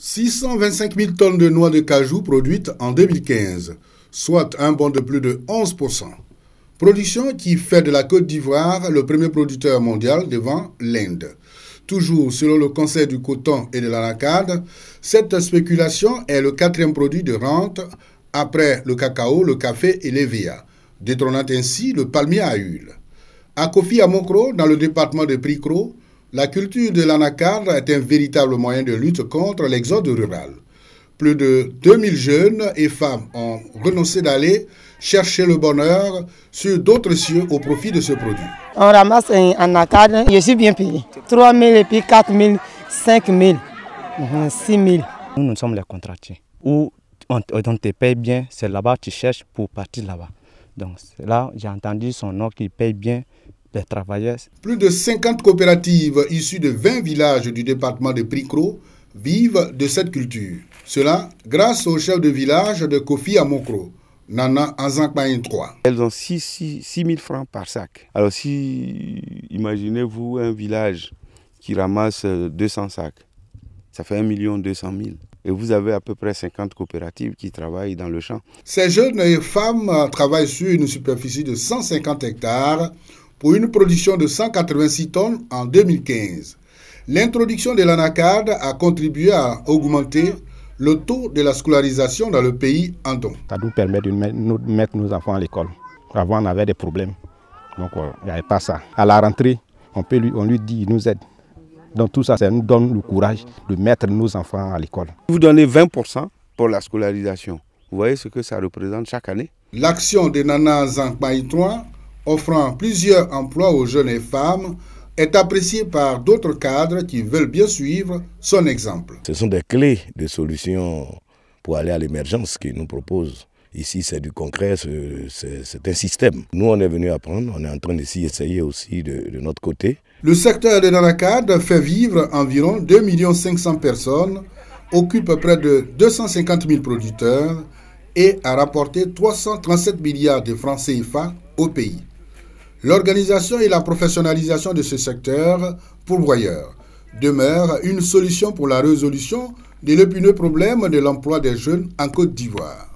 625 000 tonnes de noix de cajou produites en 2015, soit un bond de plus de 11%. Production qui fait de la Côte d'Ivoire le premier producteur mondial devant l'Inde. Toujours selon le Conseil du coton et de l'anacarde, cette spéculation est le quatrième produit de rente après le cacao, le café et l'EVA, détrônant ainsi le palmier à huile. À Kofi Amokro, dans le département de Prikro, la culture de l'anacarde est un véritable moyen de lutte contre l'exode rural. Plus de 2000 jeunes et femmes ont renoncé d'aller chercher le bonheur sur d'autres cieux au profit de ce produit. On ramasse un anacarde, je suis bien payé. 3 000 et puis 4 000, 5 000, 6 000. Nous sommes les contractiers. Où on te paye bien, c'est là-bas que tu cherches pour partir là-bas. Donc là, j'ai entendu son nom qui paye bien les travailleurs. Plus de 50 coopératives issues de 20 villages du département de Prikro vivent de cette culture. Cela grâce au chef de village de Kofi Amokro, Nana Anzankmaïn 3. Elles ont 6 000 francs par sac. Alors si, imaginez-vous un village qui ramasse 200 sacs, ça fait 1 200 000. Et vous avez à peu près 50 coopératives qui travaillent dans le champ. Ces jeunes et femmes travaillent sur une superficie de 150 hectares pour une production de 186 tonnes en 2015. L'introduction de l'anacarde a contribué à augmenter le taux de la scolarisation dans le pays en don. Ça nous permet de mettre nos enfants à l'école. Avant, on avait des problèmes, donc il n'y avait pas ça. À la rentrée, on lui dit, il nous aide. Donc tout ça, ça nous donne le courage de mettre nos enfants à l'école. Vous donnez 20% pour la scolarisation. Vous voyez ce que ça représente chaque année? L'action de Nana Anzankmaïn 3, offrant plusieurs emplois aux jeunes et femmes, est appréciée par d'autres cadres qui veulent bien suivre son exemple. Ce sont des clés de solutions pour aller à l'émergence qu'ils nous proposent. Ici, c'est du concret, c'est un système. Nous, on est venu apprendre, on est en train d'essayer aussi de notre côté. Le secteur de l'anacarde fait vivre environ 2 500 000 personnes, occupe près de 250 000 producteurs et a rapporté 337 milliards de francs CFA au pays. L'organisation et la professionnalisation de ce secteur pourvoyeur demeure une solution pour la résolution de l'épineux problème de l'emploi des jeunes en Côte d'Ivoire.